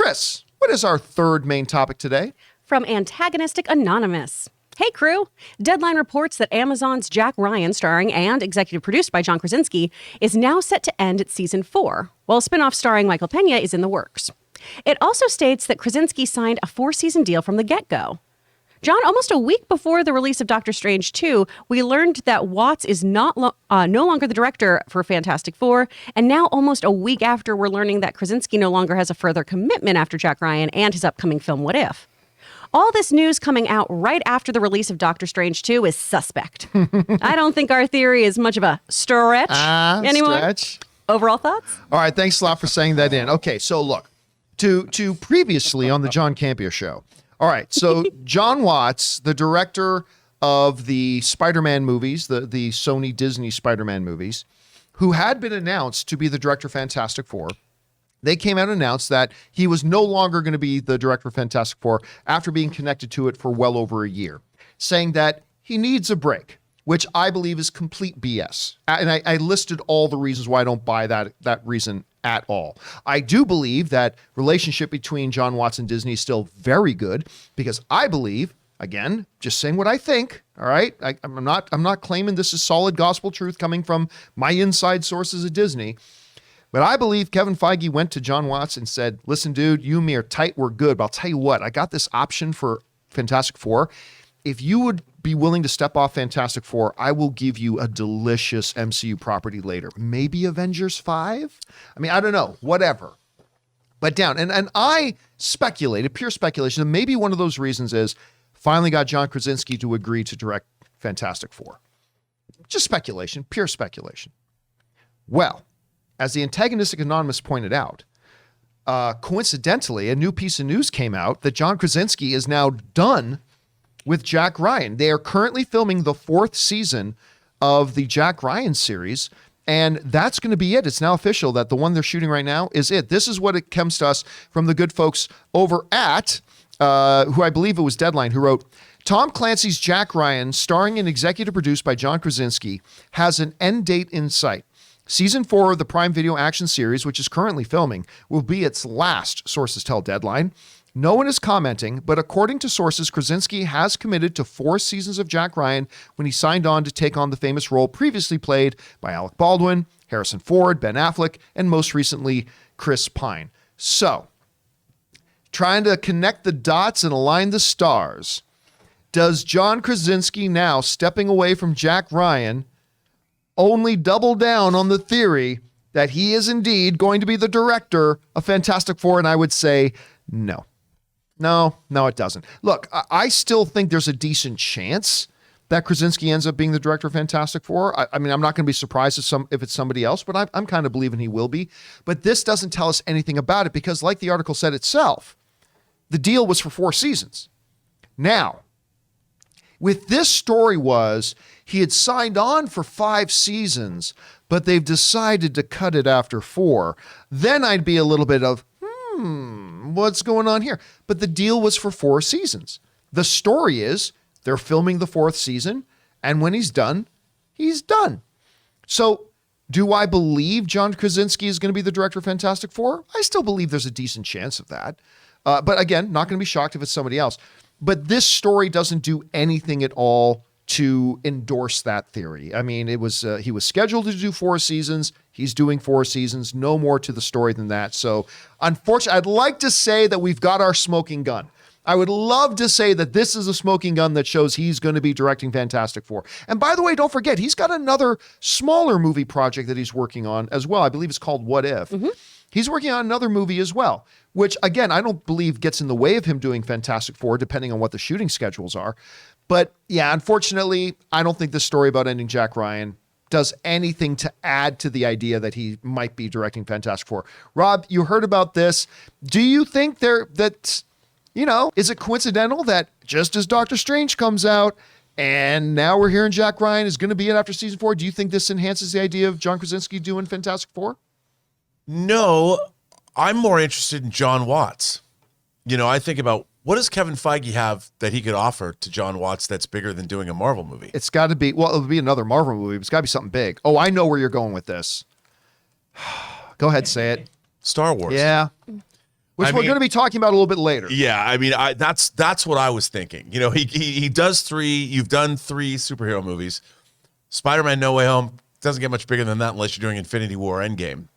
Chris, what is our third main topic today? From Antagonistic Anonymous. Hey, crew. Deadline reports that Amazon's Jack Ryan, starring and executive produced by John Krasinski, is now set to end at season 4, while a spinoff starring Michael Pena is in the works. It also states that Krasinski signed a 4-season deal from the get-go. John, almost a week before the release of Doctor Strange 2, we learned that Watts is no longer the director for Fantastic Four, and now almost a week after, we're learning that Krasinski no longer has a further commitment after Jack Ryan and his upcoming film What If. All this news coming out right after the release of Doctor Strange 2 is suspect. I don't think our theory is much of a stretch anymore. Stretch. Overall thoughts? All right, thanks a lot for saying that in. Okay, so look, to previously on the John Campea Show. All right, so John Watts, the director of the Spider-Man movies, the Sony Disney Spider-Man movies, who had been announced to be the director of Fantastic Four, they came out and announced that he was no longer going to be the director of Fantastic Four after being connected to it for well over a year, saying that he needs a break, which I believe is complete BS. And I listed all the reasons why I don't buy that reason at all. I do believe that relationship between John Watts and Disney is still very good because I believe, again, just saying what I think, all right? I'm not claiming this is solid gospel truth coming from my inside sources at Disney. But I believe Kevin Feige went to John Watts and said, listen, dude, you and me are tight. We're good. But I'll tell you what, I got this option for Fantastic Four. If you would be willing to step off Fantastic Four, I will give you a delicious MCU property later. Maybe Avengers 5? I mean, I don't know. Whatever. But down. And I speculated, pure speculation, and maybe one of those reasons is finally got John Krasinski to agree to direct Fantastic Four. Just speculation, pure speculation. Well, as the Antagonistic Anonymous pointed out, coincidentally, a new piece of news came out that John Krasinski is now done with Jack Ryan. They are currently filming the 4th season of the Jack Ryan series, and that's going to be it. It's now official that the one they're shooting right now is it. This is what it comes to us from the good folks over at, who I believe it was Deadline, who wrote, Tom Clancy's Jack Ryan, starring and executive produced by John Krasinski, has an end date in sight. Season 4 of the Prime Video action series, which is currently filming, will be its last, sources tell Deadline. No one is commenting, but according to sources, Krasinski has committed to 4 seasons of Jack Ryan when he signed on to take on the famous role previously played by Alec Baldwin, Harrison Ford, Ben Affleck, and most recently, Chris Pine. So, trying to connect the dots and align the stars, does John Krasinski now stepping away from Jack Ryan only double down on the theory that he is indeed going to be the director of Fantastic Four? And I would say no. No, it doesn't. Look, I still think there's a decent chance that Krasinski ends up being the director of Fantastic Four. I mean, I'm not going to be surprised if it's somebody else, but I'm kind of believing he will be. But this doesn't tell us anything about it because, like the article said itself, the deal was for 4 seasons. Now, with this story was he had signed on for 5 seasons, but they've decided to cut it after 4. Then I'd be a little bit of, what's going on here? But the deal was for 4 seasons. The story is they're filming the 4th season, and when he's done, he's done. So do I believe John Krasinski is going to be the director of Fantastic Four? I still believe there's a decent chance of that. But again, not going to be shocked if it's somebody else. But this story doesn't do anything at all to endorse that theory. I mean, it was he was scheduled to do 4 seasons. He's doing 4 seasons. No more to the story than that. So, unfortunately, I'd like to say that we've got our smoking gun. I would love to say that this is a smoking gun that shows he's going to be directing Fantastic Four. And by the way, don't forget, he's got another smaller movie project that he's working on as well. I believe it's called What If. Mm-hmm. He's working on another movie as well, which, again, I don't believe gets in the way of him doing Fantastic Four, depending on what the shooting schedules are. But, yeah, unfortunately, I don't think the story about ending Jack Ryan does anything to add to the idea that he might be directing Fantastic Four. Rob, you heard about this. Do you think is it coincidental that just as Doctor Strange comes out and now we're hearing Jack Ryan is going to be in after season 4, do you think this enhances the idea of John Krasinski doing Fantastic Four? No, I'm more interested in John Watts. I think about what does Kevin Feige have that he could offer to John Watts that's bigger than doing a Marvel movie? It's got to be, it'll be another Marvel movie. It's got to be something big. Oh, I know where you're going with this. Go ahead, say it. Star Wars. Yeah. Which we're going to be talking about a little bit later. Yeah, I mean, that's what I was thinking. You know, he does 3. You've done 3 superhero movies. Spider-Man: No Way Home doesn't get much bigger than that unless you're doing Infinity War Endgame.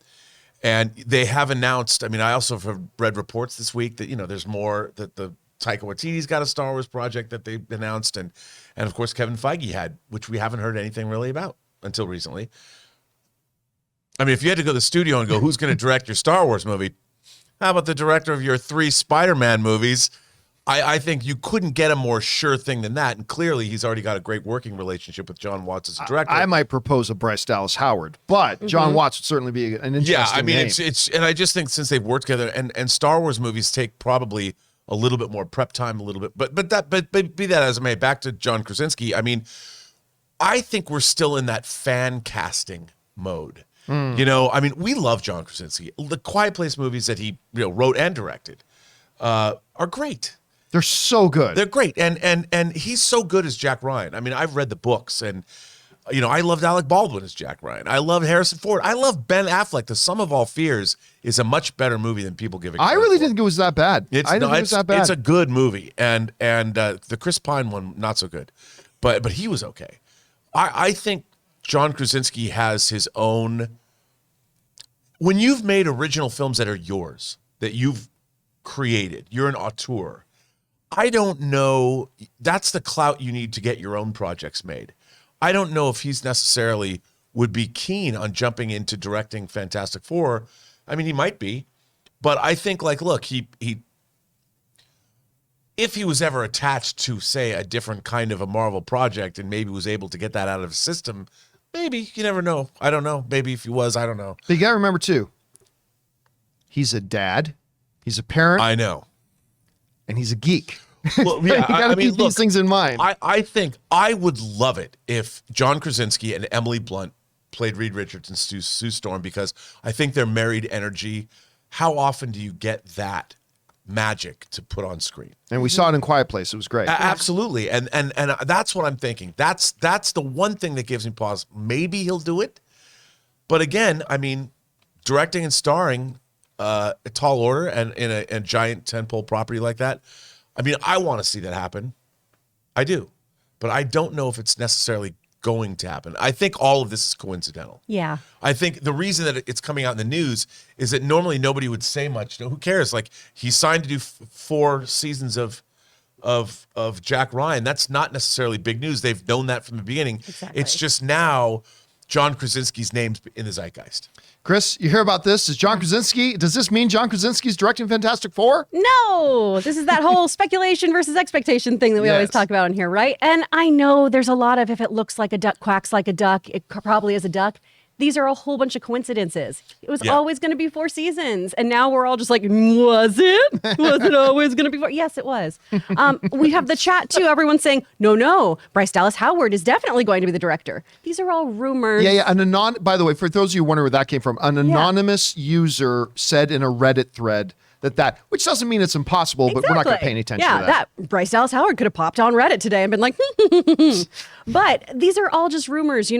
And they have announced. I mean, I also have read reports this week that there's more, that the Taika Waititi's got a Star Wars project that they announced, and of course Kevin Feige had, which we haven't heard anything really about until recently. I mean, if you had to go to the studio and go, who's going to direct your Star Wars movie? How about the director of your 3 Spider-Man movies? I think you couldn't get a more sure thing than that. And clearly, he's already got a great working relationship with John Watts as a director. I might propose a Bryce Dallas Howard, but John Watts would certainly be an interesting Yeah, I mean, name. it's and I just think since they've worked together, and Star Wars movies take probably a little bit more prep time, a little bit, but be that as it may, back to John Krasinski. I mean, I think we're still in that fan casting mode. I mean, we love John Krasinski. The Quiet Place movies that he wrote and directed are great. They're so good. They're great, and he's so good as Jack Ryan. I mean, I've read the books, and I loved Alec Baldwin as Jack Ryan. I love Harrison Ford. I love Ben Affleck. The Sum of All Fears is a much better movie than people give it credit I really for. didn't think it was that bad. I didn't think it was that bad. It's a good movie, and the Chris Pine one not so good, but he was okay. I think John Krasinski has his own. When you've made original films that are yours, that you've created, you're an auteur. I don't know. That's the clout you need to get your own projects made. I don't know if he's necessarily would be keen on jumping into directing Fantastic Four. I mean, he might be, but I think look, he if he was ever attached to, say, a different kind of a Marvel project and maybe was able to get that out of his system, maybe. You never know. I don't know. Maybe if he was, I don't know. But you got to remember, too, he's a dad, he's a parent. I know. And he's a geek. Well, yeah, you got to keep these things in mind. I think I would love it if John Krasinski and Emily Blunt played Reed Richards and Sue Storm, because I think their married energy, how often do you get that magic to put on screen? And we saw it in Quiet Place. It was great. Absolutely. And that's what I'm thinking. That's the one thing that gives me pause. Maybe he'll do it. But again, I mean, directing and starring a tall order and in a giant tentpole property like that, I mean, I want to see that happen. I do. But I don't know if it's necessarily going to happen. I think all of this is coincidental. Yeah. I think the reason that it's coming out in the news is that normally nobody would say much. Who cares? Like, he signed to do 4 seasons of Jack Ryan. That's not necessarily big news. They've known that from the beginning. Exactly. It's just now John Krasinski's name's in the zeitgeist. Chris, you hear about this? Does this mean John Krasinski's directing Fantastic Four? No, this is that whole speculation versus expectation thing that we always talk about in here, right? And I know there's a lot of, if it looks like a duck, quacks like a duck, it probably is a duck. These are a whole bunch of coincidences. It was always going to be 4 seasons. And now we're all just like, was it? Was it always going to be 4? Yes, it was. We have the chat too. Everyone's saying, no, Bryce Dallas Howard is definitely going to be the director. These are all rumors. Yeah. By the way, for those of you who wonder where that came from, an anonymous user said in a Reddit thread that, which doesn't mean it's impossible, but we're not going to pay any attention to that. Yeah, Bryce Dallas Howard could have popped on Reddit today and been like, but these are all just rumors,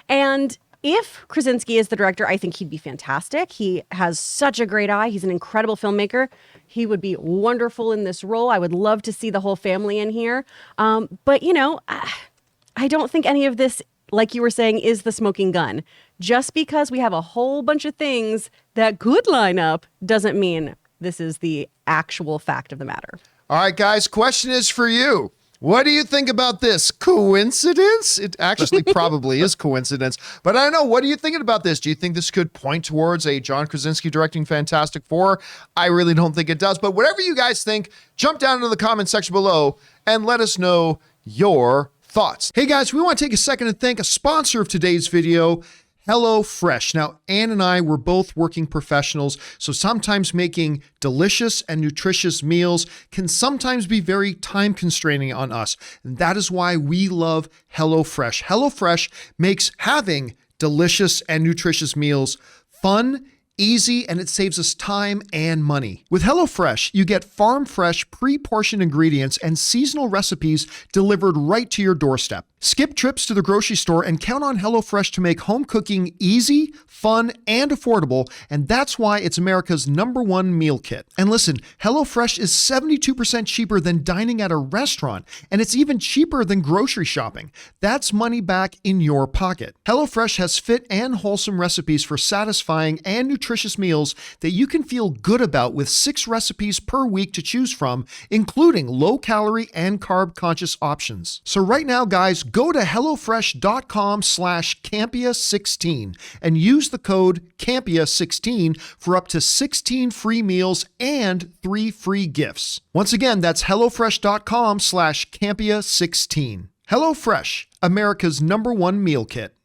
and if Krasinski is the director, I think he'd be fantastic. He has such a great eye. He's an incredible filmmaker. He would be wonderful in this role. I would love to see the whole family in here. But, I don't think any of this, like you were saying, is the smoking gun. Just because we have a whole bunch of things that could line up doesn't mean this is the actual fact of the matter. All right, guys, question is for you. What do you think about this? Coincidence? It actually probably is coincidence. But I don't know. What are you thinking about this? Do you think this could point towards a John Krasinski directing Fantastic Four? I really don't think it does. But whatever you guys think, jump down into the comment section below and let us know your thoughts. Hey, guys, we want to take a second to thank a sponsor of today's video, HelloFresh. Now, Ann and I were both working professionals, so sometimes making delicious and nutritious meals can sometimes be very time constraining on us. And that is why we love HelloFresh. HelloFresh makes having delicious and nutritious meals fun, easy, and it saves us time and money. With HelloFresh, you get farm-fresh, pre-portioned ingredients and seasonal recipes delivered right to your doorstep. Skip trips to the grocery store and count on HelloFresh to make home cooking easy, fun, and affordable, and that's why it's America's #1 meal kit. And listen, HelloFresh is 72% cheaper than dining at a restaurant, and it's even cheaper than grocery shopping. That's money back in your pocket. HelloFresh has fit and wholesome recipes for satisfying and nutritious meals that you can feel good about with 6 recipes per week to choose from, including low-calorie and carb-conscious options. So right now, guys, go to HelloFresh.com/Campea16 and use the code Campea16 for up to 16 free meals and 3 free gifts. Once again, that's HelloFresh.com/Campea16. HelloFresh, America's #1 meal kit.